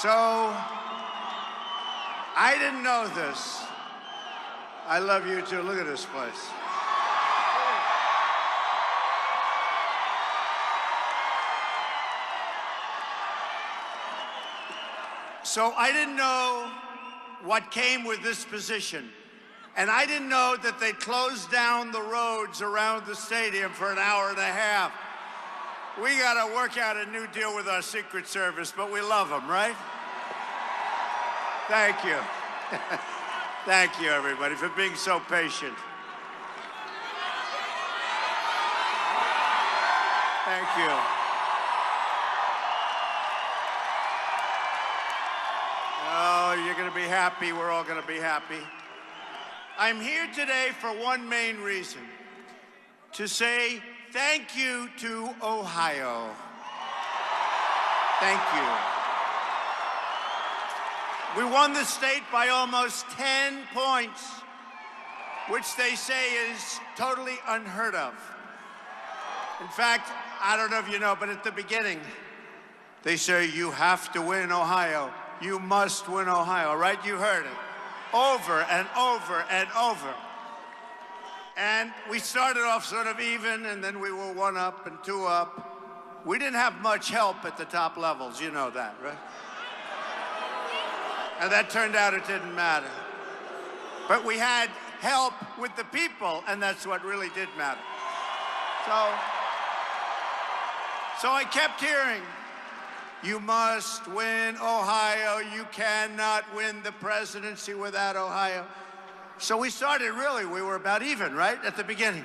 So, I didn't know this. I love you too. Look at this place. So I didn't know what came with this position. And I didn't know that they closed down the roads around the stadium for an hour and a half. We got to work out a new deal with our Secret Service, but we love them, right? Thank you. Thank you, everybody, for being so patient. Thank you. Oh, you're going to be happy. We're all going to be happy. I'm here today for one main reason, to say thank you to Ohio. Thank you. We won the state by almost 10 points, which they say is totally unheard of. In fact, I don't know if you know, but at the beginning, they say you have to win Ohio. You must win Ohio, right? You heard it. Over and over and over. And we started off sort of even, and then we were 1 up and 2 up. We didn't have much help at the top levels. You know that, right? And that turned out it didn't matter. But we had help with the people, and that's what really did matter. So I kept hearing, you must win Ohio. You cannot win the presidency without Ohio. So we started really, we were about even, right, at the beginning.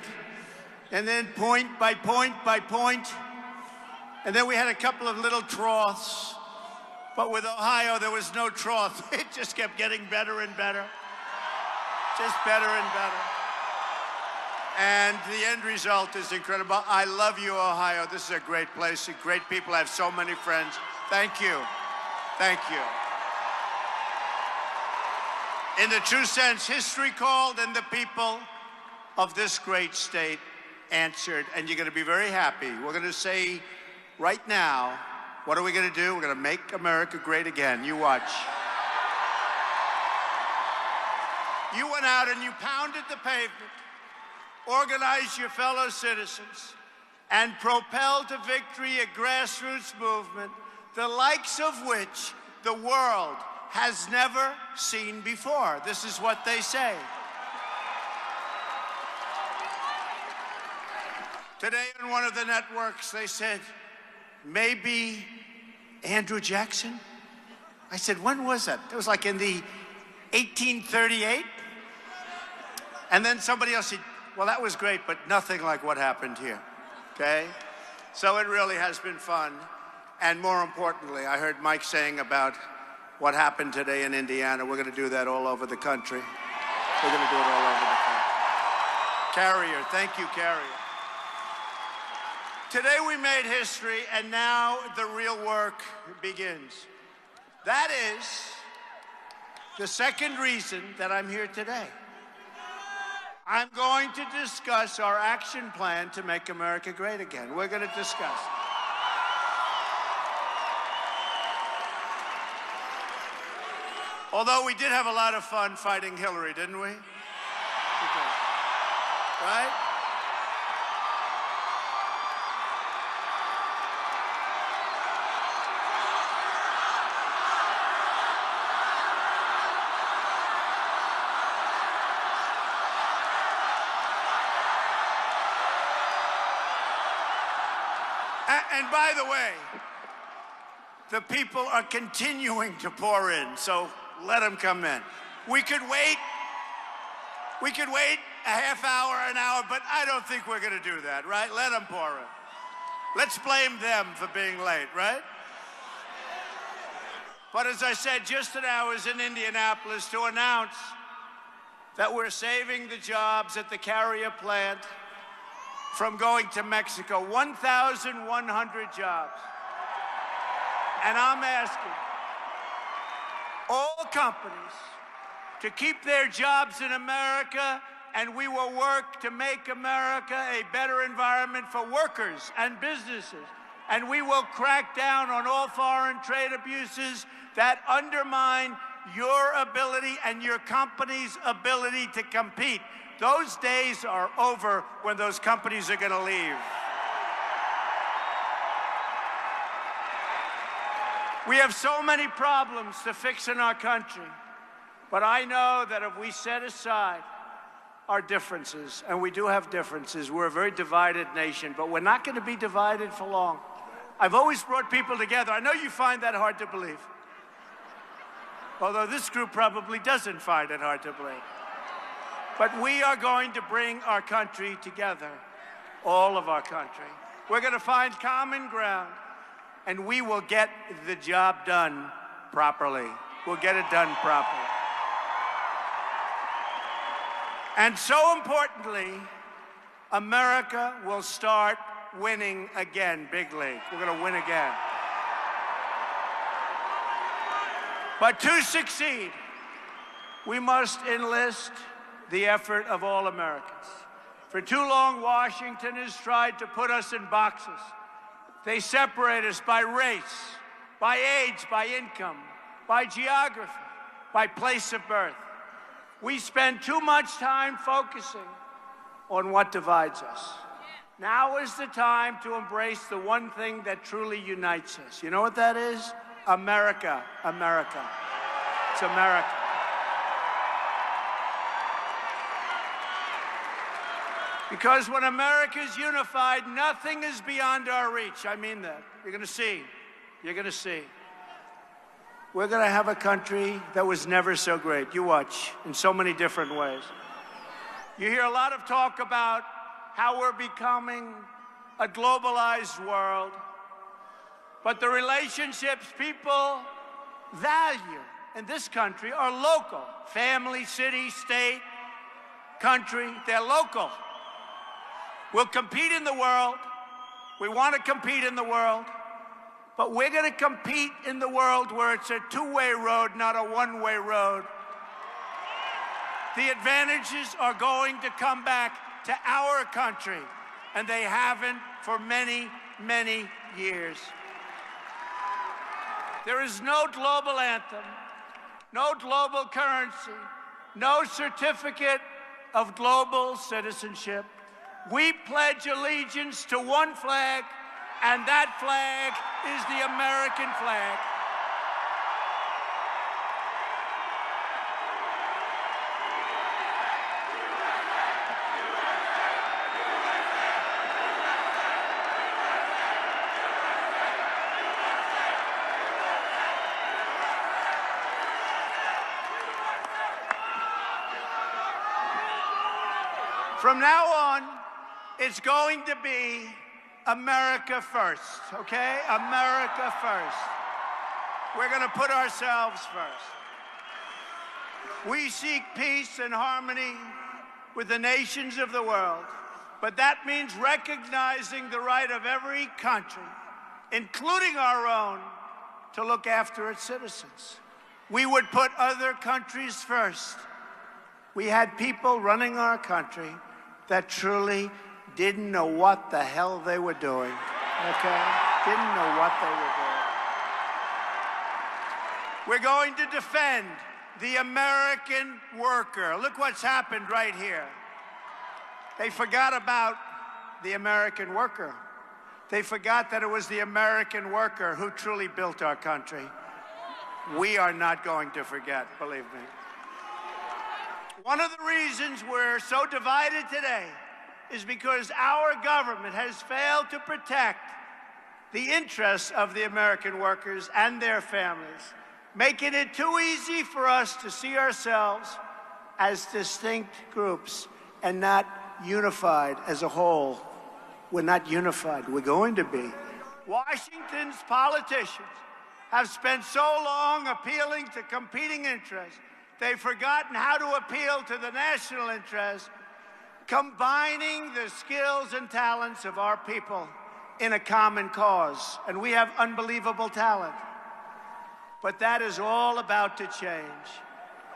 And then point by point by point. And then we had a couple of little troughs. But with Ohio, there was no trough. It just kept getting better and better. Just better and better. And the end result is incredible. I love you, Ohio. This is a great place, great people. I have so many friends. Thank you. Thank you. In the true sense, history called and the people of this great state answered. And you're going to be very happy. We're going to say right now, what are we going to do? We're going to make America great again. You watch. You went out and you pounded the pavement, organized your fellow citizens, and propelled to victory a grassroots movement, the likes of which the world has never seen before. This is what they say. Today on one of the networks, they said, maybe Andrew Jackson? I said, when was that? It was like in the 1838? And then somebody else said, well, that was great, but nothing like what happened here, okay? So it really has been fun. And more importantly, I heard Mike saying about what happened today in Indiana. We're going to do that all over the country. We're going to do it all over the country. Carrier, thank you, Carrier. Today we made history, and now the real work begins. That is the second reason that I'm here today. I'm going to discuss our action plan to make America great again. We're going to discuss it. Although we did have a lot of fun fighting Hillary, didn't we? We did. Right? And by the way, the people are continuing to pour in, so let them come in. We could wait a half hour, an hour, but I don't think we're going to do that, right? Let them pour in. Let's blame them for being late, right? But as I said, just now I was in Indianapolis to announce that we're saving the jobs at the Carrier plant from going to Mexico, 1,100 jobs. And I'm asking all companies to keep their jobs in America, and we will work to make America a better environment for workers and businesses And we will crack down on all foreign trade abuses that undermine your ability and your company's ability to compete. Those days are over when those companies are going to leave. We have so many problems to fix in our country, but I know that if we set aside our differences, and we do have differences, we're a very divided nation, but we're not going to be divided for long. I've always brought people together. I know you find that hard to believe, although this group probably doesn't find it hard to believe. But we are going to bring our country together, all of our country. We're going to find common ground, and we will get the job done properly. We'll get it done properly. And so importantly, America will start winning again, big league. We're going to win again. But to succeed, we must enlist the effort of all Americans. For too long, Washington has tried to put us in boxes. They separate us by race, by age, by income, by geography, by place of birth. We spend too much time focusing on what divides us. Now is the time to embrace the one thing that truly unites us. You know what that is? America, America. It's America. Because when America is unified, nothing is beyond our reach. I mean that. You're going to see. You're going to see. We're going to have a country that was never so great. You watch, in so many different ways. You hear a lot of talk about how we're becoming a globalized world. But the relationships people value in this country are local. Family, city, state, country, they're local. We'll compete in the world. We want to compete in the world. But we're going to compete in the world where it's a two-way road, not a one-way road. The advantages are going to come back to our country, and they haven't for many, many years. There is no global anthem, no global currency, no certificate of global citizenship. We pledge allegiance to one flag, and that flag is the American flag. From now on, it's going to be America first, okay? America first. We're going to put ourselves first. We seek peace and harmony with the nations of the world, but that means recognizing the right of every country, including our own, to look after its citizens. We would put other countries first. We had people running our country that truly didn't know what the hell they were doing, okay? Didn't know what they were doing. We're going to defend the American worker. Look what's happened right here. They forgot about the American worker. They forgot that it was the American worker who truly built our country. We are not going to forget, believe me. One of the reasons we're so divided today is because our government has failed to protect the interests of the American workers and their families, making it too easy for us to see ourselves as distinct groups and not unified as a whole. We're not unified. We're going to be. Washington's politicians have spent so long appealing to competing interests, they've forgotten how to appeal to the national interest, combining the skills and talents of our people in a common cause. And we have unbelievable talent. But that is all about to change.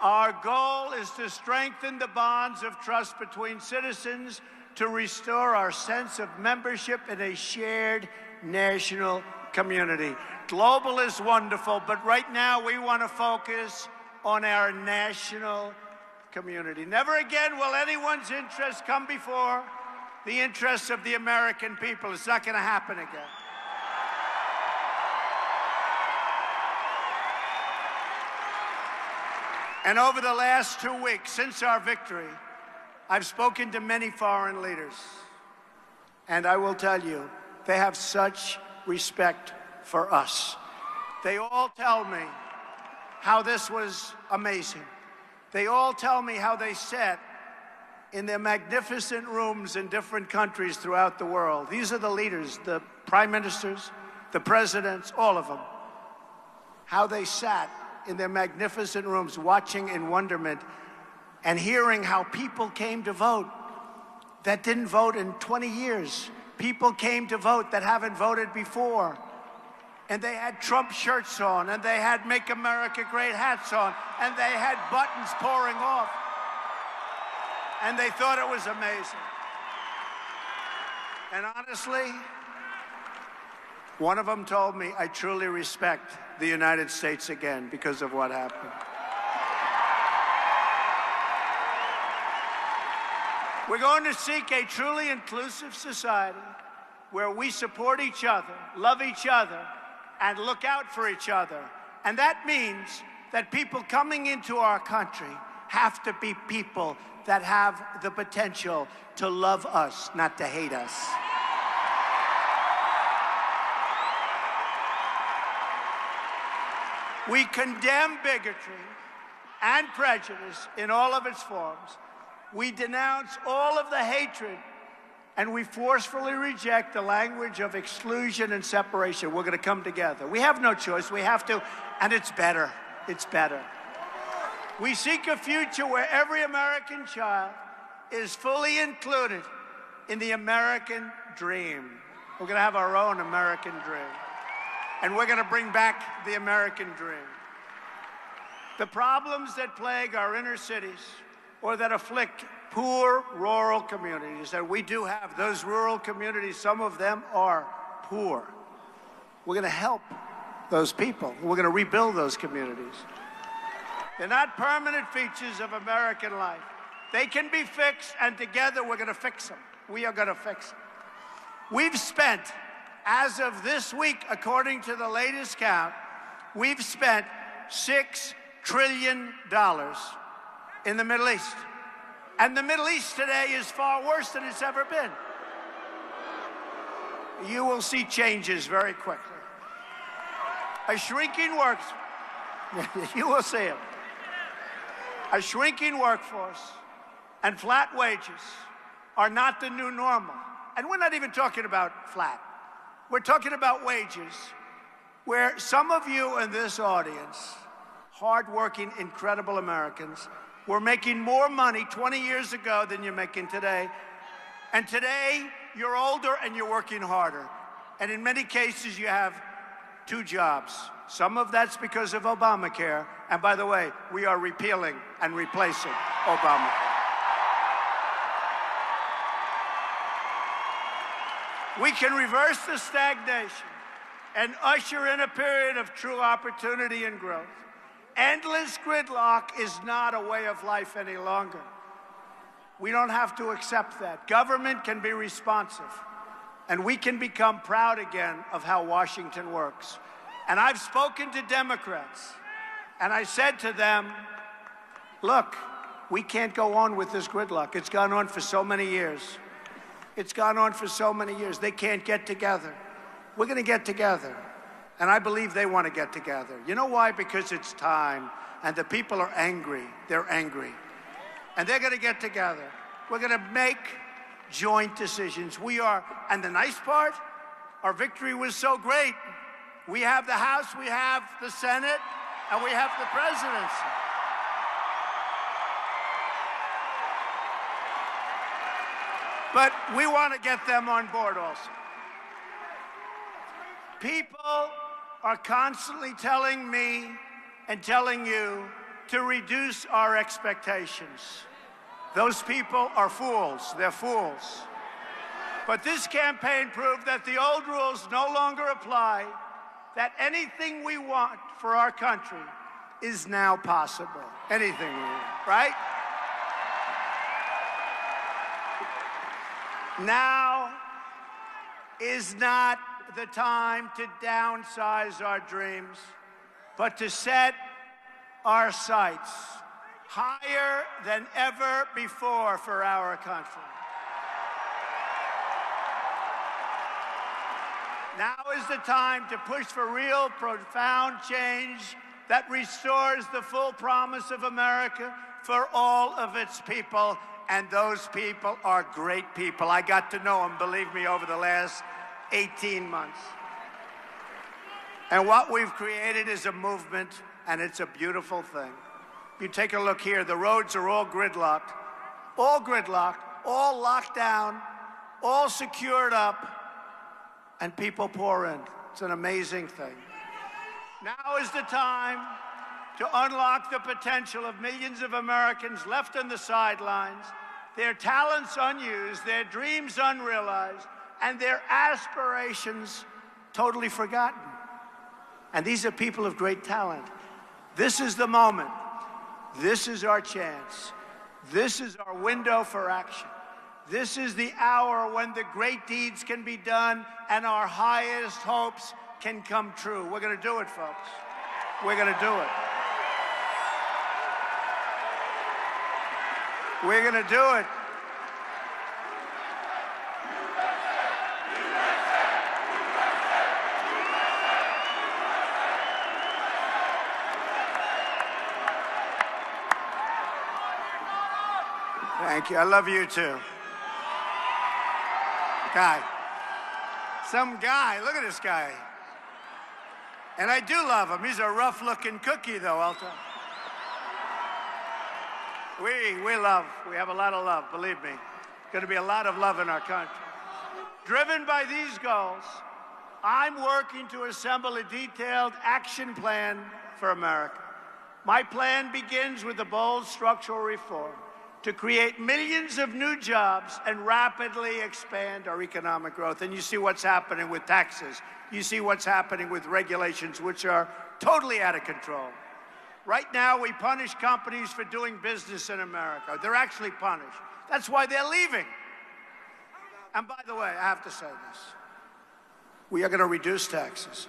Our goal is to strengthen the bonds of trust between citizens, to restore our sense of membership in a shared international community. Global is wonderful, but right now we want to focus on our national community. Never again will anyone's interests come before the interests of the American people. It's not going to happen again. And over the last 2 weeks, since our victory, I've spoken to many foreign leaders. And I will tell you, they have such respect for us. They all tell me how this was amazing. They all tell me how they sat in their magnificent rooms in different countries throughout the world. These are the leaders, the prime ministers, the presidents, all of them. How they sat in their magnificent rooms watching in wonderment and hearing how people came to vote that didn't vote in 20 years. People came to vote that haven't voted before. And they had Trump shirts on, and they had Make America Great hats on, and they had buttons pouring off. And they thought it was amazing. And honestly, one of them told me, I truly respect the United States again because of what happened. We're going to seek a truly inclusive society where we support each other, love each other, and look out for each other. And that means that people coming into our country have to be people that have the potential to love us, not to hate us. We condemn bigotry and prejudice in all of its forms. We denounce all of the hatred, and we forcefully reject the language of exclusion and separation. We're going to come together. We have no choice. We have to, and it's better. It's better. We seek a future where every American child is fully included in the American dream. We're going to have our own American dream. And we're going to bring back the American dream. The problems that plague our inner cities or that afflict poor rural communities, and we do have those rural communities, some of them are poor. We're going to help those people. We're going to rebuild those communities. They're not permanent features of American life. They can be fixed, and together we're going to fix them. We are going to fix them. We've spent, as of this week, according to the latest count, we've spent $6 trillion in the Middle East. And the Middle East today is far worse than it's ever been. You will see changes very quickly. A shrinking you will see it. A shrinking workforce and flat wages are not the new normal. And we're not even talking about flat. We're talking about wages where some of you in this audience, hardworking, incredible Americans, were making more money 20 years ago than you're making today. And today, you're older and you're working harder. And in many cases, you have 2 jobs. Some of that's because of Obamacare. And by the way, we are repealing and replacing Obamacare. We can reverse the stagnation and usher in a period of true opportunity and growth. Endless gridlock is not a way of life any longer. We don't have to accept that. Government can be responsive, and we can become proud again of how Washington works. And I've spoken to Democrats, and I said to them, look, we can't go on with this gridlock. It's gone on for so many years. It's gone on for so many years. They can't get together. We're going to get together. And I believe they want to get together. You know why? Because it's time. And the people are angry. They're angry. And they're going to get together. We're going to make joint decisions. We are. And the nice part, our victory was so great. We have the House, we have the Senate, and we have the presidency. But we want to get them on board also. People are constantly telling me and telling you to reduce our expectations. Those people are fools. They're fools. But this campaign proved that the old rules no longer apply, that anything we want for our country is now possible. Anything we want, right? Now is not the time to downsize our dreams, but to set our sights higher than ever before for our country. Now is the time to push for real, profound change that restores the full promise of America for all of its people. And those people are great people. I got to know them, believe me, over the last 18 months. And what we've created is a movement, and it's a beautiful thing. You take a look here, the roads are all gridlocked, all locked down, all secured up, and people pour in. It's an amazing thing. Now is the time to unlock the potential of millions of Americans left on the sidelines, their talents unused, their dreams unrealized, and their aspirations totally forgotten. And these are people of great talent. This is the moment. This is our chance. This is our window for action. This is the hour when the great deeds can be done and our highest hopes can come true. We're going to do it, folks. We're going to do it. We're going to do it. Thank you. I love you, too. Guy. Some guy. Look at this guy. And I do love him. He's a rough-looking cookie, though, Alto. We love. We have a lot of love, believe me. Going to be a lot of love in our country. Driven by these goals, I'm working to assemble a detailed action plan for America. My plan begins with a bold structural reform to create millions of new jobs and rapidly expand our economic growth. And you see what's happening with taxes. You see what's happening with regulations, which are totally out of control. Right now, we punish companies for doing business in America. They're actually punished. That's why they're leaving. And by the way, I have to say this. We are going to reduce taxes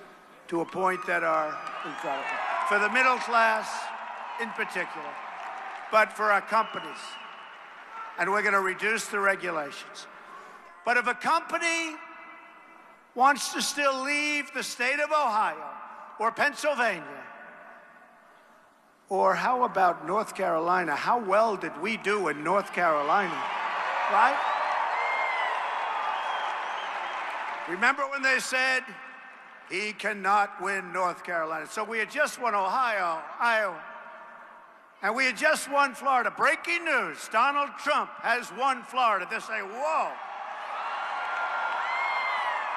to a point that are incredible. For the middle class in particular, but for our companies. And we're going to reduce the regulations. But if a company wants to still leave the state of Ohio or Pennsylvania, or how about North Carolina? How well did we do in North Carolina, right? Remember when they said, he cannot win North Carolina? So we had just won Ohio, Iowa, and we had just won Florida. Breaking news, Donald Trump has won Florida. They say, whoa.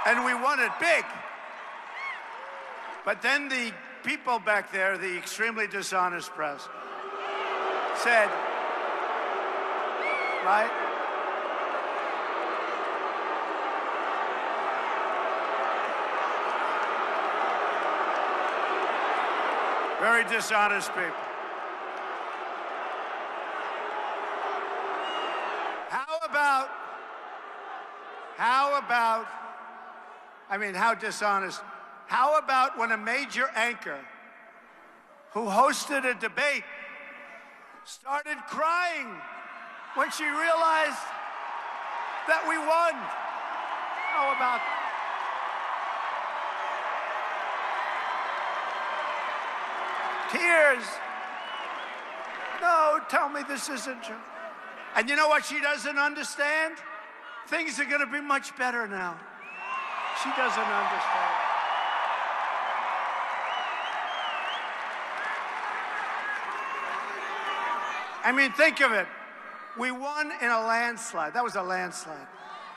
And we won it big. But then the people back there, the extremely dishonest press, said, right? Very dishonest people. How dishonest. How about when a major anchor who hosted a debate started crying when she realized that we won? How about tears? No, tell me this isn't true. And you know what she doesn't understand? Things are going to be much better now. She doesn't understand. I mean, think of it. We won in a landslide. That was a landslide.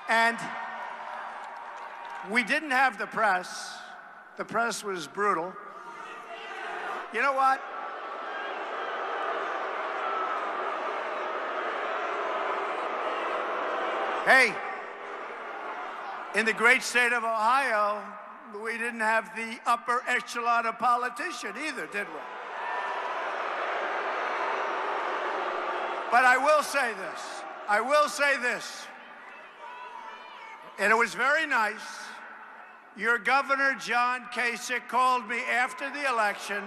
And we didn't have the press. The press was brutal. You know what? In the great state of Ohio, we didn't have the upper echelon of politician either, did we? But I will say this, and it was very nice. Your governor, John Kasich, called me after the election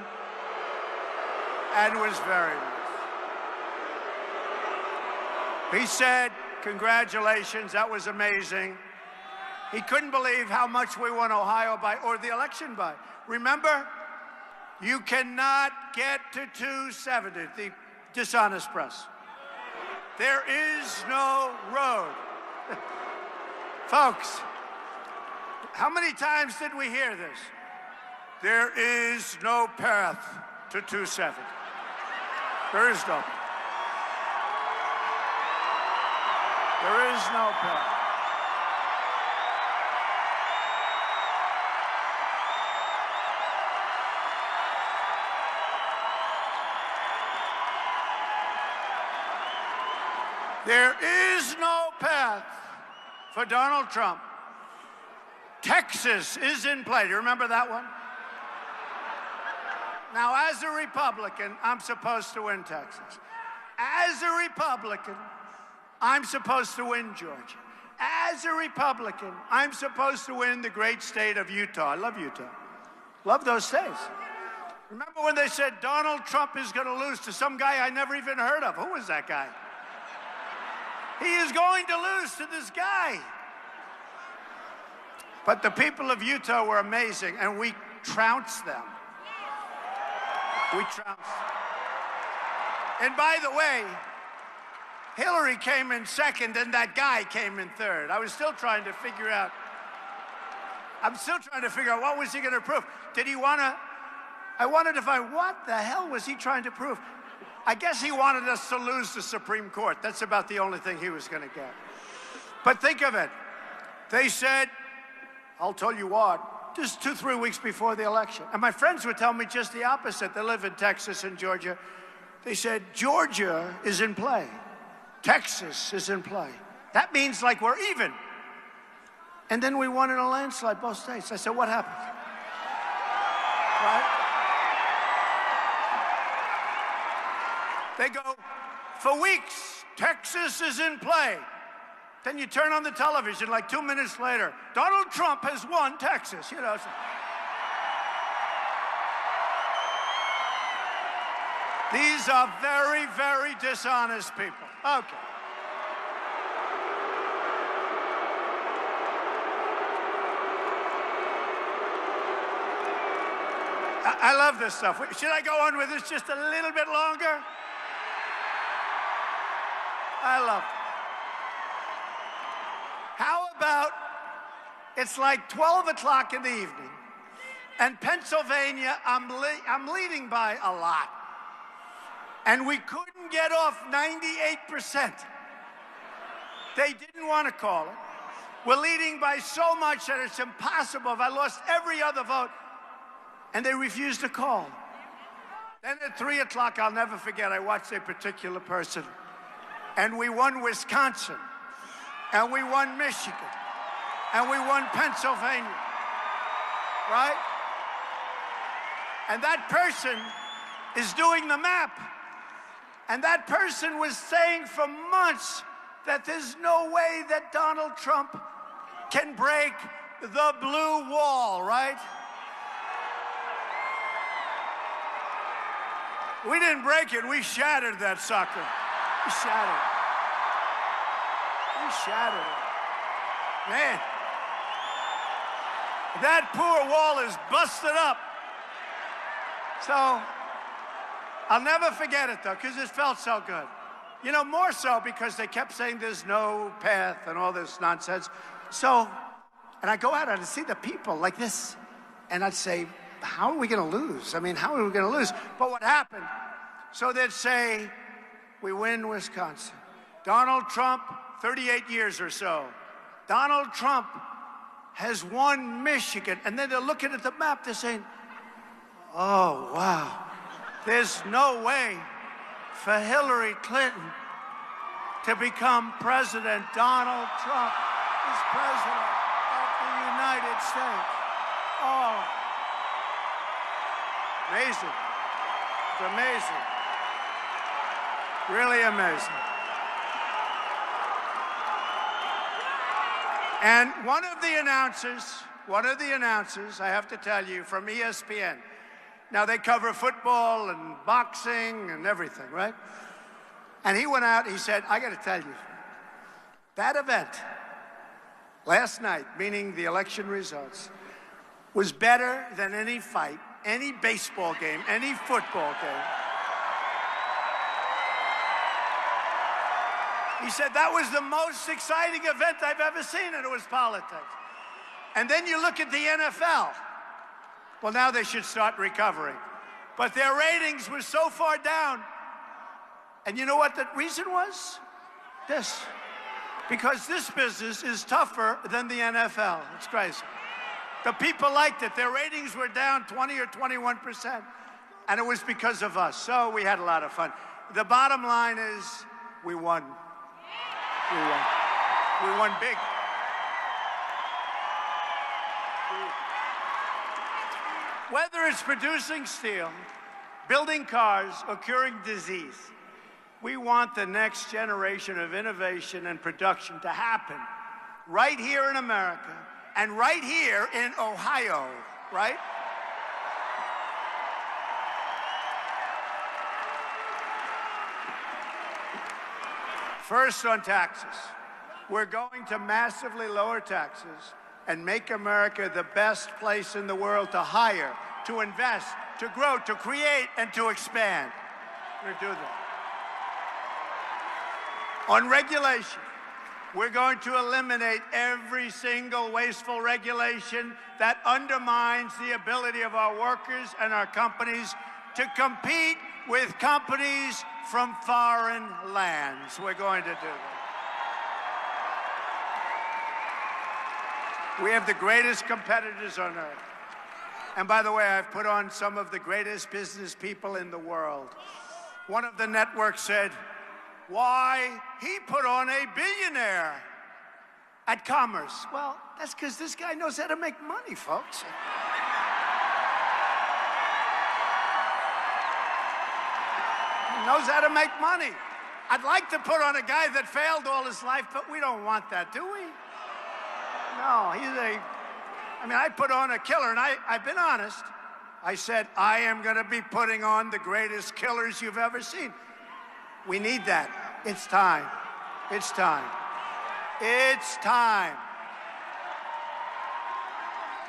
and was very nice. He said, congratulations, that was amazing. He couldn't believe how much we won Ohio by, or the election by. Remember, you cannot get to 270, the dishonest press. There is no road. Folks, how many times did we hear this? There is no path to 270. There is no. There is no path. There is no path for Donald Trump. Texas is in play. Do you remember that one? Now, as a Republican, I'm supposed to win Texas. As a Republican, I'm supposed to win Georgia. As a Republican, I'm supposed to win the great state of Utah. I love Utah. Love those states. Remember when they said Donald Trump is going to lose to some guy I never even heard of? Who was that guy? He is going to lose to this guy. But the people of Utah were amazing, and we trounced them. We trounced. And by the way, Hillary came in second, and that guy came in third. I was still trying to figure out. I'm still trying to figure out what was he going to prove. Did he want to? I wanted to find what the hell was he trying to prove. I guess he wanted us to lose the Supreme Court. That's about the only thing he was going to get. But think of it. They said, I'll tell you what, just 2-3 weeks before the election. And my friends would tell me just the opposite. They live in Texas and Georgia. They said, Georgia is in play. Texas is in play. That means like we're even. And then we won in a landslide, both states. I said, what happened? Right? They go, for weeks, Texas is in play. Then you turn on the television like 2 minutes later, Donald Trump has won Texas, you know. These are very, very dishonest people. Okay. I love this stuff. Should I go on with this just a little bit longer? I love it. How about it's like 12 o'clock in the evening, and Pennsylvania, I'm leading by a lot, and we couldn't get off 98%. They didn't want to call it. We're leading by so much that it's impossible. If I lost every other vote, and they refused to call. Then at 3 o'clock, I'll never forget, I watched a particular person, and we won Wisconsin, and we won Michigan, and we won Pennsylvania, right? And that person is doing the map. And that person was saying for months that there's no way that Donald Trump can break the blue wall, right? We didn't break it, we shattered that sucker. We shattered it. We shattered it. Man, that poor wall is busted up. So, I'll never forget it, though, because it felt so good. You know, more so because they kept saying there's no path and all this nonsense. So, and I go out and I see the people like this, and I'd say, how are we going to lose? I mean, how are we going to lose? But what happened? So they'd say, we win Wisconsin. Donald Trump, 38 years or so. Donald Trump has won Michigan. And then they're looking at the map, they're saying, oh, wow. There's no way for Hillary Clinton to become president. Donald Trump is president. Oh. United States. Oh, amazing. It's amazing. Really amazing. And one of the announcers, I have to tell you, from ESPN. Now, they cover football and boxing and everything, right? And he went out, he said, I got to tell you, that event last night, meaning the election results, was better than any fight, any baseball game, any football game. He said that was the most exciting event I've ever seen, and it was politics. And then you look at the NFL. Well, now they should start recovering. But their ratings were so far down. And you know what the reason was? This. Because this business is tougher than the NFL. It's crazy. The people liked it. Their ratings were down 20 or 21%. And it was because of us. So we had a lot of fun. The bottom line is we won. We won. We won big. Whether it's producing steel, building cars, or curing disease, we want the next generation of innovation and production to happen right here in America and right here in Ohio, right? First, on taxes. We're going to massively lower taxes and make America the best place in the world to hire, to invest, to grow, to create, and to expand. We're going to do that. On regulation, we're going to eliminate every single wasteful regulation that undermines the ability of our workers and our companies to compete with companies from foreign lands. We're going to do that. We have the greatest competitors on earth. And by the way, I've put on some of the greatest business people in the world. One of the networks said, why, he put on a billionaire at Commerce. Well, that's because this guy knows how to make money, folks. He knows how to make money. I'd like to put on a guy that failed all his life, but we don't want that, do we? No, I put on a killer, and I've been honest. I said, I am going to be putting on the greatest killers you've ever seen. We need that. It's time. It's time. It's time.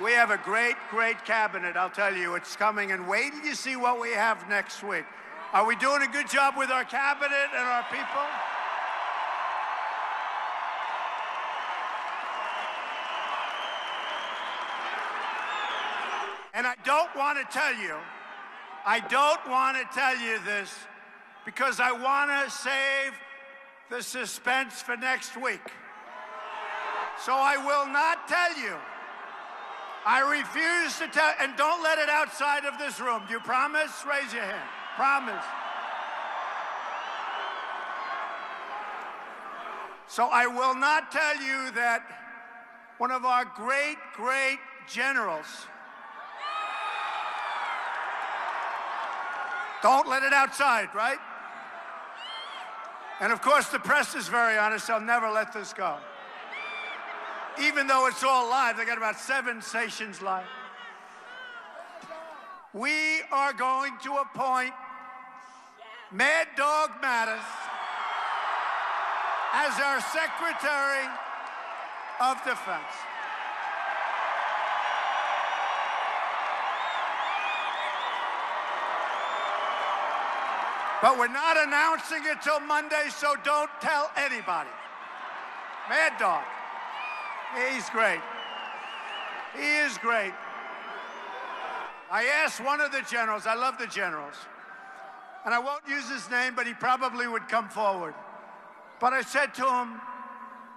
We have a great, great cabinet, I'll tell you. It's coming, and wait till you see what we have next week. Are we doing a good job with our cabinet and our people? And I don't want to tell you this because I want to save the suspense for next week. So I will not tell you. I refuse to tell, and don't let it outside of this room. Do you promise? Raise your hand. Promise. So I will not tell you that one of our great, great generals. Don't let it outside, right? And of course, the press is very honest. They'll never let this go. Even though it's all live, they got about 7 stations live. We are going to appoint Mad Dog Mattis as our Secretary of Defense. But we're not announcing it till Monday, so don't tell anybody. Mad Dog. He's great. He is great. I asked one of the generals, I love the generals, and I won't use his name, but he probably would come forward. But I said to him,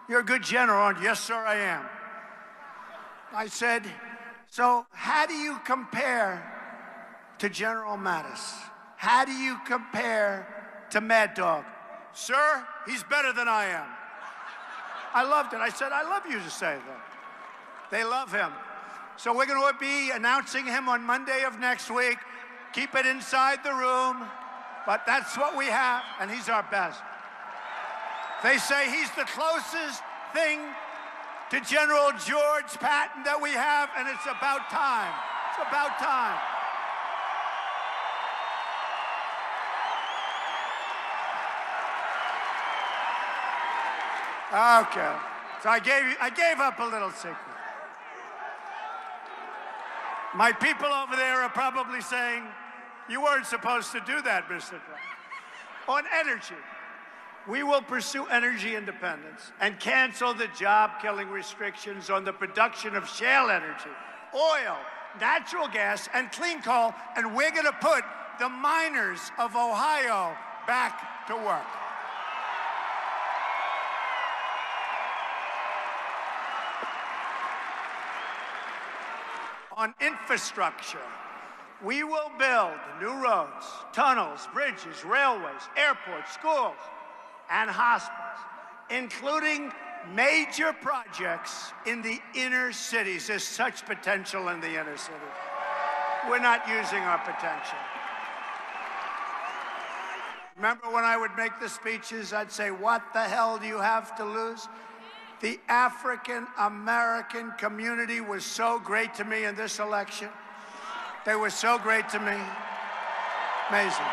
you're a good general, aren't you? Yes, sir, I am. I said, so how do you compare to General Mattis? How do you compare to Mad Dog? Sir, he's better than I am. I loved it. I said, I love you to say that. They love him. So we're going to be announcing him on Monday of next week. Keep it inside the room, but that's what we have, and he's our best. They say he's the closest thing to General George Patton that we have, and it's about time. It's about time. Okay, so I gave up a little secret. My people over there are probably saying, you weren't supposed to do that, Mr. Trump. On energy, we will pursue energy independence and cancel the job-killing restrictions on the production of shale energy, oil, natural gas, and clean coal, and we're going to put the miners of Ohio back to work. On infrastructure, we will build new roads, tunnels, bridges, railways, airports, schools, and hospitals, including major projects in the inner cities. There's such potential in the inner cities. We're not using our potential. Remember when I would make the speeches, I'd say, what the hell do you have to lose? The African-American community was so great to me in this election. They were so great to me. Amazing.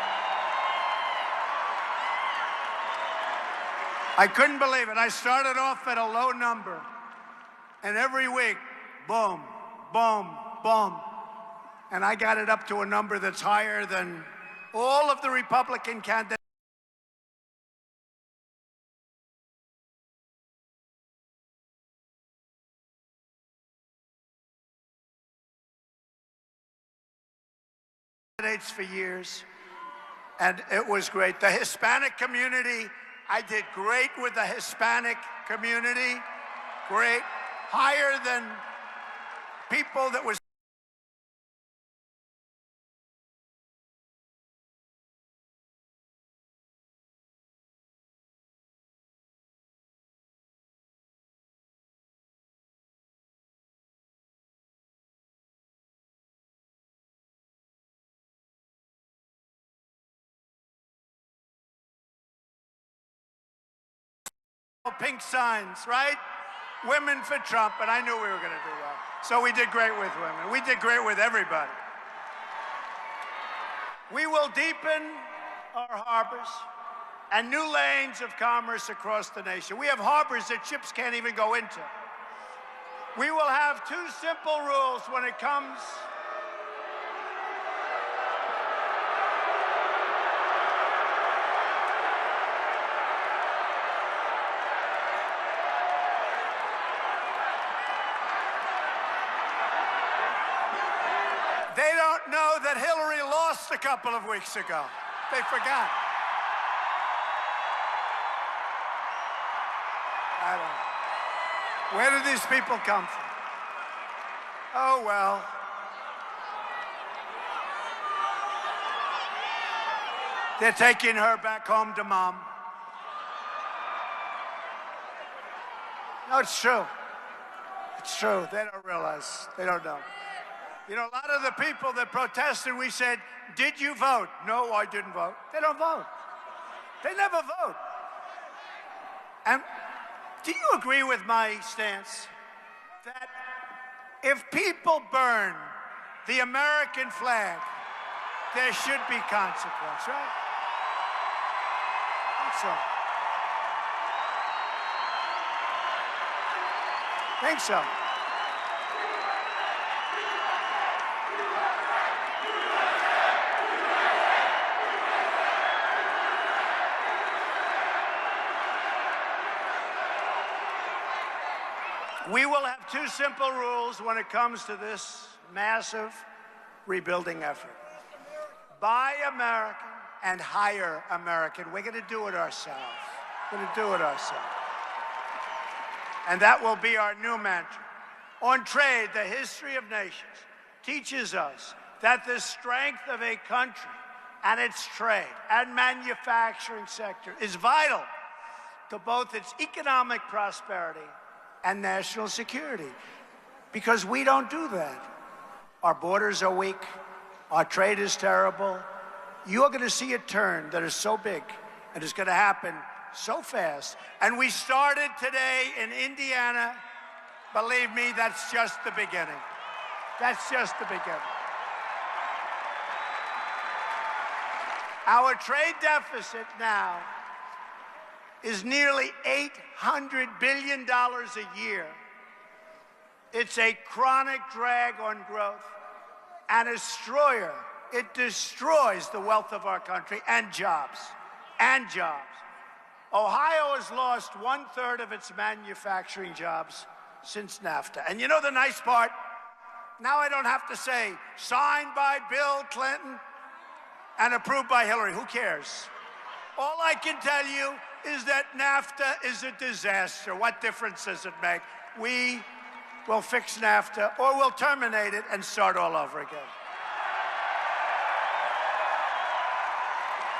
I couldn't believe it. I started off at a low number, and every week, boom, boom, boom. And I got it up to a number that's higher than all of the Republican candidates. For years, and it was great. The Hispanic community, I did great with the Hispanic community, great, higher than people that was pink signs, right? Women for Trump, and I knew we were going to do well. So we did great with women. We did great with everybody. We will deepen our harbors and new lanes of commerce across the nation. We have harbors that ships can't even go into. We will have two simple rules when it comes They don't know that Hillary lost a couple of weeks ago. They forgot. I don't know. Where did these people come from? Oh, well. They're taking her back home to mom. No, it's true. It's true. They don't realize. They don't know. You know, a lot of the people that protested, we said, did you vote? No, I didn't vote. They don't vote. They never vote. And do you agree with my stance that if people burn the American flag, there should be consequence, right? Think so. We will have two simple rules when it comes to this massive rebuilding effort. Buy American and hire American. We're going to do it ourselves. We're going to do it ourselves. And that will be our new mantra. On trade, the history of nations teaches us that the strength of a country and its trade and manufacturing sector is vital to both its economic prosperity and national security. because we don't do that. Our borders are weak. Our trade is terrible. You're going to see a turn that is so big, and it's going to happen so fast. And we started today in Indiana. Believe me, that's just the beginning. That's just the beginning. Our trade deficit now is nearly $800 billion a year. It's a chronic drag on growth and a destroyer. It destroys the wealth of our country and jobs. And jobs. Ohio has lost 1/3 of its manufacturing jobs since NAFTA. And you know the nice part? Now I don't have to say, signed by Bill Clinton and approved by Hillary. Who cares? All I can tell you is that NAFTA is a disaster. What difference does it make? We will fix NAFTA, or we'll terminate it and start all over again.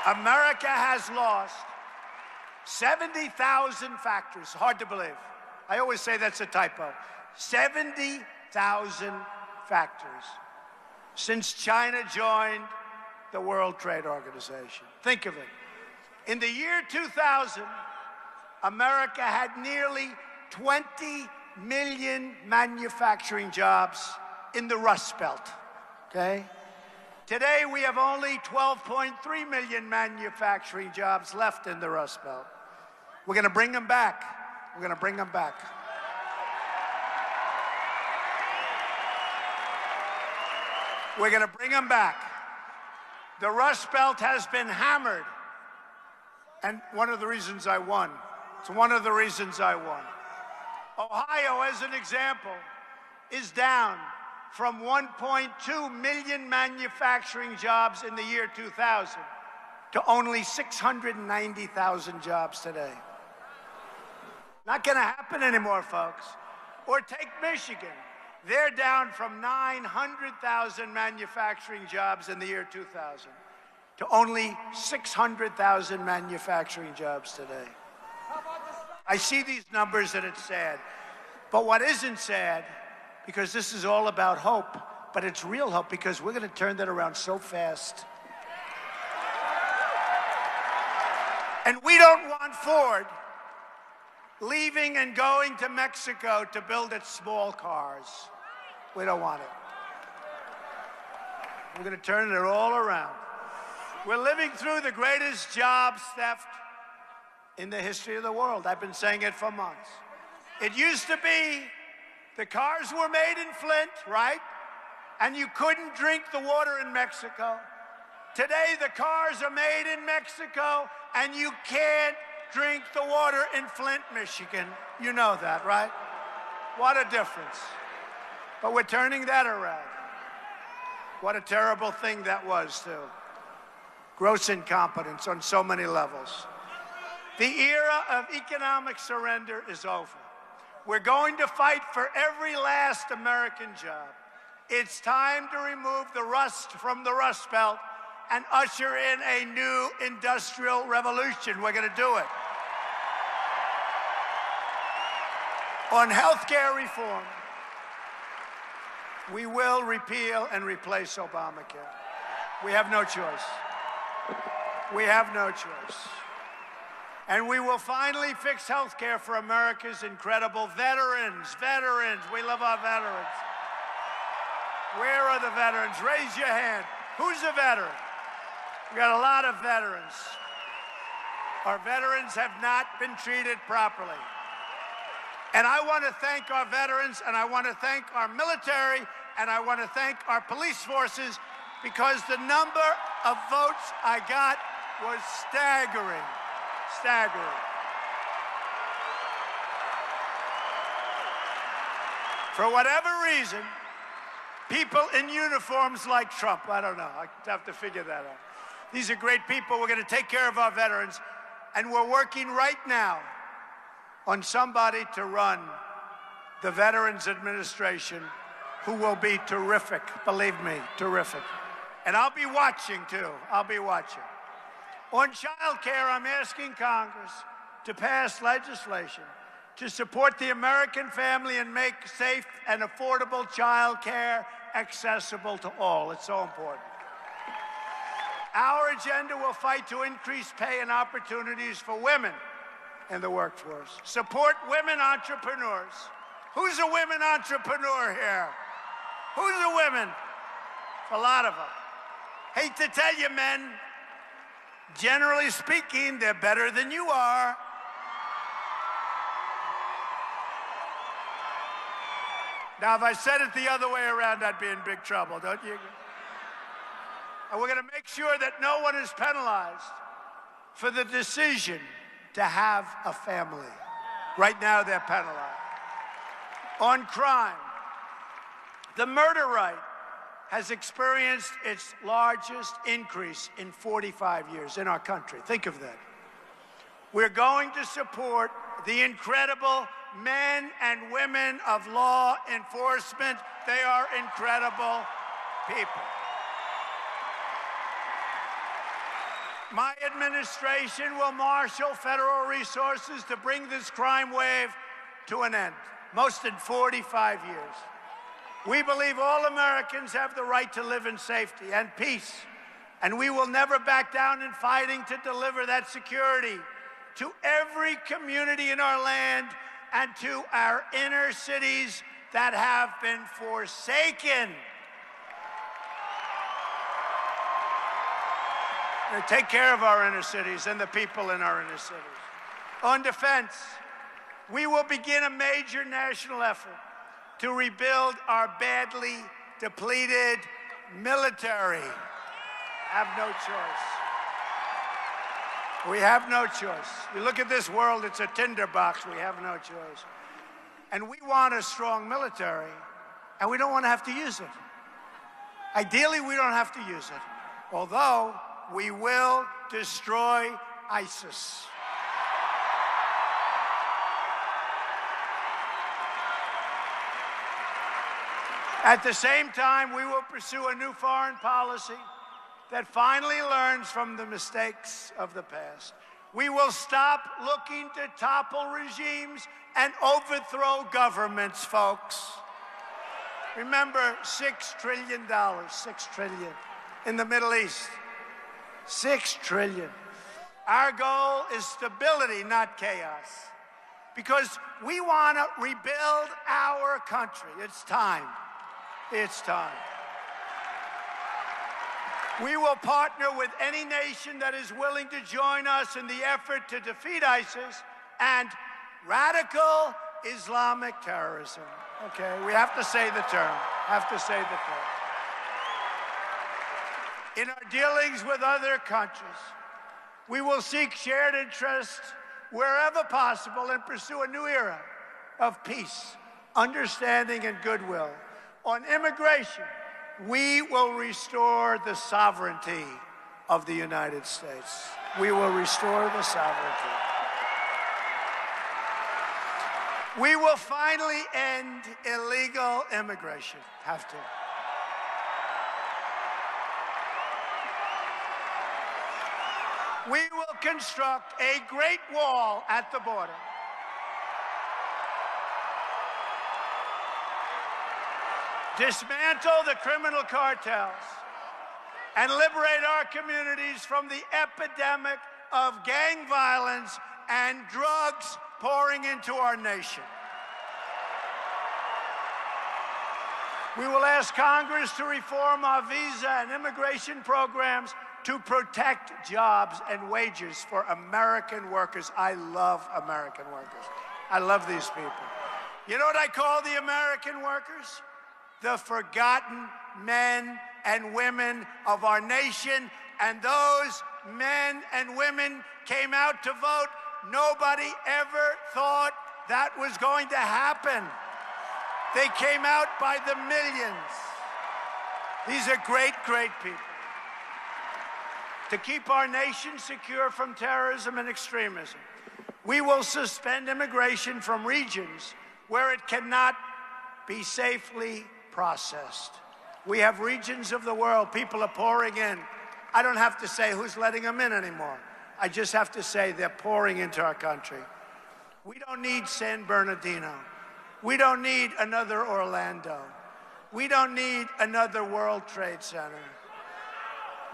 America has lost 70,000 factories. Hard to believe. I always say that's a typo. 70,000 factories since China joined the World Trade Organization. Think of it. In the year 2000, America had nearly 20 million manufacturing jobs in the Rust Belt, okay? Today, we have only 12.3 million manufacturing jobs left in the Rust Belt. We're going to bring them back. We're going to bring them back. We're going to bring them back. The Rust Belt has been hammered. And one of the reasons I won. It's one of the reasons I won. Ohio, as an example, is down from 1.2 million manufacturing jobs in the year 2000 to only 690,000 jobs today. Not going to happen anymore, folks. Or take Michigan. They're down from 900,000 manufacturing jobs in the year 2000 to only 600,000 manufacturing jobs today. I see these numbers and it's sad. But what isn't sad, because this is all about hope, but it's real hope because we're going to turn that around so fast. And we don't want Ford leaving and going to Mexico to build its small cars. We don't want it. We're going to turn it all around. We're living through the greatest jobs theft in the history of the world. I've been saying it for months. It used to be the cars were made in Flint, right? And you couldn't drink the water in Mexico. Today, the cars are made in Mexico, and you can't drink the water in Flint, Michigan. You know that, right? What a difference. But we're turning that around. What a terrible thing that was, too. Gross incompetence on so many levels. The era of economic surrender is over. We're going to fight for every last American job. It's time to remove the rust from the Rust Belt and usher in a new industrial revolution. We're going to do it. On health care reform, we will repeal and replace Obamacare. We have no choice. We have no choice. And we will finally fix health care for America's incredible veterans. Veterans, we love our veterans. Where are the veterans? Raise your hand. Who's a veteran? We got a lot of veterans. Our veterans have not been treated properly. And I want to thank our veterans, and I want to thank our military, and I want to thank our police forces, because the number of votes I got was staggering. Staggering. For whatever reason, people in uniforms like Trump, I don't know, I have to figure that out. These are great people. We're going to take care of our veterans, and we're working right now on somebody to run the Veterans Administration who will be terrific, believe me, terrific. And I'll be watching, too. I'll be watching. On child care, I'm asking Congress to pass legislation to support the American family and make safe and affordable child care accessible to all. It's so important. Our agenda will fight to increase pay and opportunities for women in the workforce. Support women entrepreneurs. Who's a women entrepreneur here? Who's a women? A lot of them. Hate to tell you, men, generally speaking, they're better than you are. Now, if I said it the other way around, I'd be in big trouble, don't you? And we're going to make sure that no one is penalized for the decision to have a family. Right now, they're penalized. On crime, the murder rate has experienced its largest increase in 45 years in our country. Think of that. We're going to support the incredible men and women of law enforcement. They are incredible people. My administration will marshal federal resources to bring this crime wave to an end, most in 45 years. We believe all Americans have the right to live in safety and peace, and we will never back down in fighting to deliver that security to every community in our land and to our inner cities that have been forsaken. And take care of our inner cities and the people in our inner cities. On defense, we will begin a major national effort to rebuild our badly depleted military. Have no choice. We have no choice. You look at this world, it's a tinderbox. We have no choice. And we want a strong military, and we don't want to have to use it. Ideally, we don't have to use it, although we will destroy ISIS. At the same time, we will pursue a new foreign policy that finally learns from the mistakes of the past. We will stop looking to topple regimes and overthrow governments, folks. Remember, $6 trillion, $6 trillion in the Middle East. $6 trillion. Our goal is stability, not chaos, because we want to rebuild our country. It's time. It's time. We will partner with any nation that is willing to join us in the effort to defeat ISIS and radical Islamic terrorism. Okay, we have to say the term. Have to say the term. In our dealings with other countries, we will seek shared interests wherever possible and pursue a new era of peace, understanding, and goodwill. On immigration, we will restore the sovereignty of the United States. We will restore the sovereignty. We will finally end illegal immigration. Have to. We will construct a great wall at the border. Dismantle the criminal cartels and liberate our communities from the epidemic of gang violence and drugs pouring into our nation. We will ask Congress to reform our visa and immigration programs to protect jobs and wages for American workers. I love American workers. I love these people. You know what I call the American workers? The forgotten men and women of our nation. And those men and women came out to vote. Nobody ever thought that was going to happen. They came out by the millions. These are great, great people. To keep our nation secure from terrorism and extremism, we will suspend immigration from regions where it cannot be safely processed. We have regions of the world, people are pouring in. I don't have to say who's letting them in anymore. I just have to say they're pouring into our country. We don't need San Bernardino. We don't need another Orlando. We don't need another World Trade Center.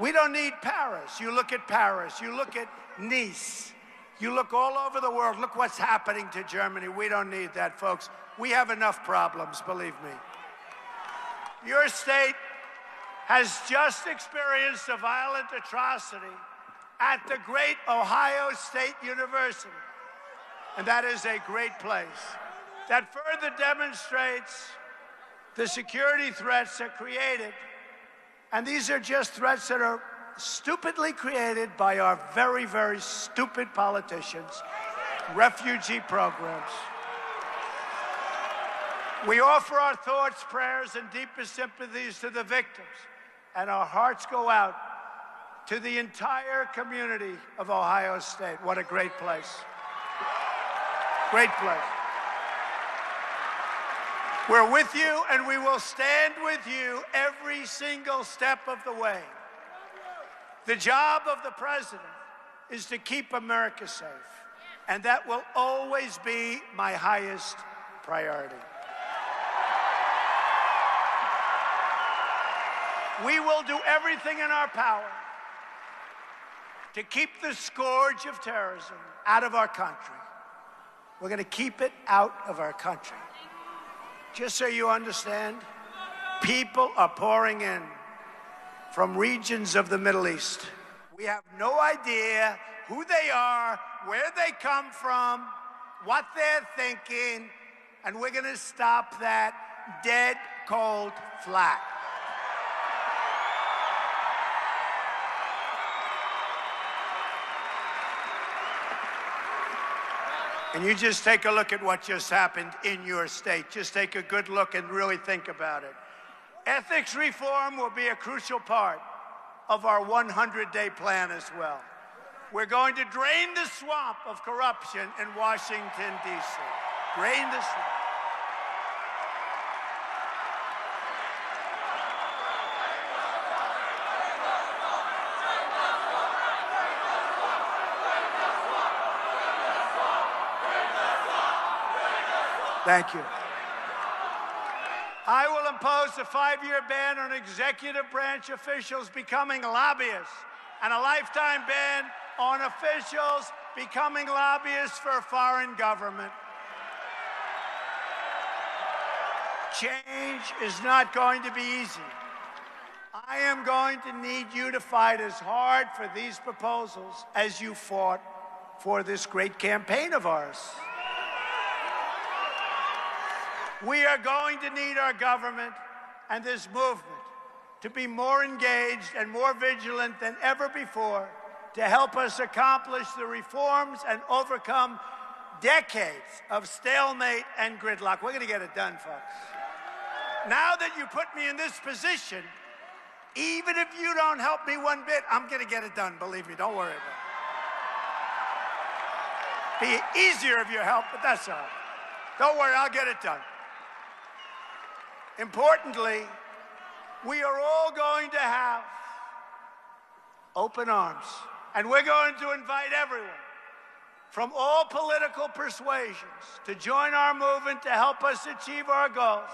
We don't need Paris. You look at Paris. You look at Nice. You look all over the world. Look what's happening to Germany. We don't need that, folks. We have enough problems, believe me. Your state has just experienced a violent atrocity at the great Ohio State University. And that is a great place. That further demonstrates the security threats that are created. And these are just threats that are stupidly created by our very, very stupid politicians, refugee programs. We offer our thoughts, prayers, and deepest sympathies to the victims, and our hearts go out to the entire community of Ohio State. What a great place. Great place. We're with you, and we will stand with you every single step of the way. The job of the president is to keep America safe, and that will always be my highest priority. We will do everything in our power to keep the scourge of terrorism out of our country. We're going to keep it out of our country. Just so you understand, people are pouring in from regions of the Middle East. We have no idea who they are, where they come from, what they're thinking, and we're going to stop that dead cold flat. And you just take a look at what just happened in your state. Just take a good look and really think about it. Ethics reform will be a crucial part of our 100-day plan as well. We're going to drain the swamp of corruption in Washington, D.C. Drain the swamp. Thank you. I will impose a 5-year ban on executive branch officials becoming lobbyists and a lifetime ban on officials becoming lobbyists for a foreign government. Change is not going to be easy. I am going to need you to fight as hard for these proposals as you fought for this great campaign of ours. We are going to need our government and this movement to be more engaged and more vigilant than ever before to help us accomplish the reforms and overcome decades of stalemate and gridlock. We're going to get it done, folks. Now that you put me in this position, even if you don't help me one bit, I'm going to get it done. Believe me, don't worry about it. Be easier if you help, but that's all right. Don't worry, I'll get it done. Importantly, we are all going to have open arms, and we're going to invite everyone from all political persuasions to join our movement to help us achieve our goals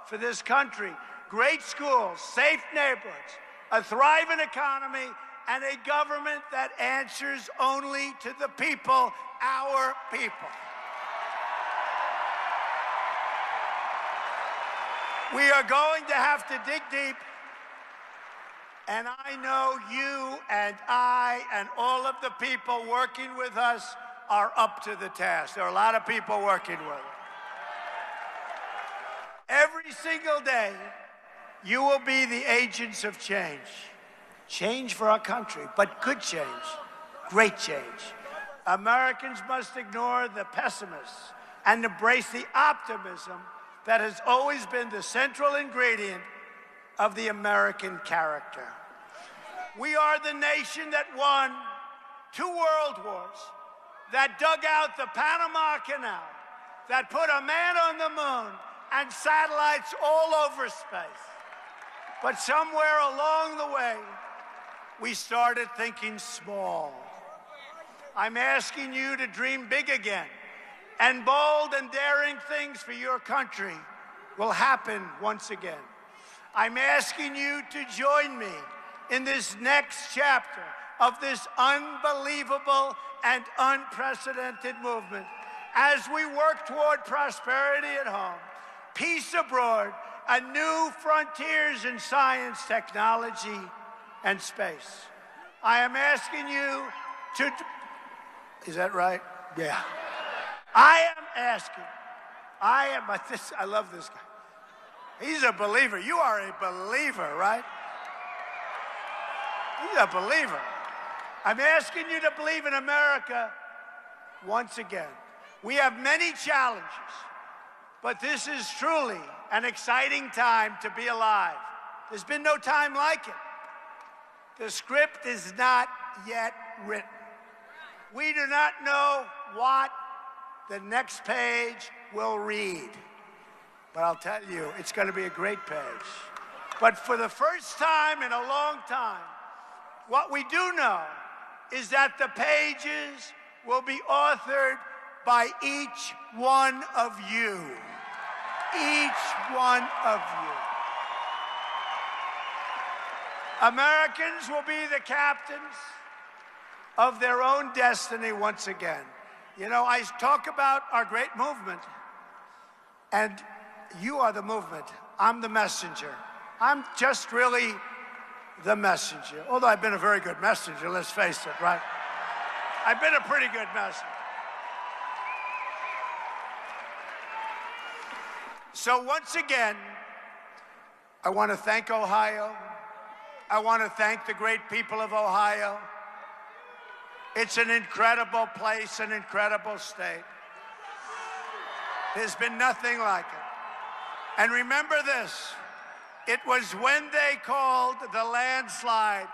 for this country. Great schools, safe neighborhoods, a thriving economy, and a government that answers only to the people, our people. We are going to have to dig deep, and I know you and I and all of the people working with us are up to the task. There are a lot of people working with us. Every single day, you will be the agents of change. Change for our country, but good change, great change. Americans must ignore the pessimists and embrace the optimism that has always been the central ingredient of the American character. We are the nation that won 2 world wars, that dug out the Panama Canal, that put a man on the moon and satellites all over space. But somewhere along the way, we started thinking small. I'm asking you to dream big again and bold and daring things for your country will happen once again. I'm asking you to join me in this next chapter of this unbelievable and unprecedented movement as we work toward prosperity at home, peace abroad, and new frontiers in science, technology, and space. I am asking you to... Is that right? Yeah. I love this guy. He's a believer. You are a believer, right? He's a believer. I'm asking you to believe in America once again. We have many challenges, but this is truly an exciting time to be alive. There's been no time like it. The script is not yet written. We do not know what the next page will read, but I'll tell you, it's going to be a great page. But for the first time in a long time, what we do know is that the pages will be authored by each one of you. Each one of you. Americans will be the captains of their own destiny once again. You know, I talk about our great movement, and you are the movement. I'm the messenger. I'm just really the messenger. Although I've been a very good messenger, let's face it, right? I've been a pretty good messenger. So once again, I want to thank Ohio. I want to thank the great people of Ohio. It's an incredible place, an incredible state. There's been nothing like it. And remember this, it was when they called the landslide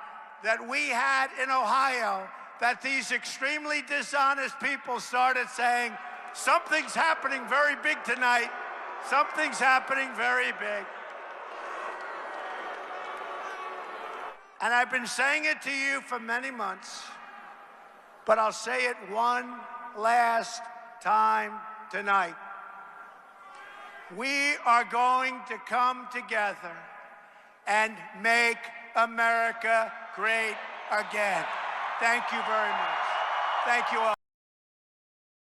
that we had in Ohio that these extremely dishonest people started saying, something's happening very big tonight. Something's happening very big. And I've been saying it to you for many months, but I'll say it one last time tonight. We are going to come together and make America great again. Thank you very much. Thank you all.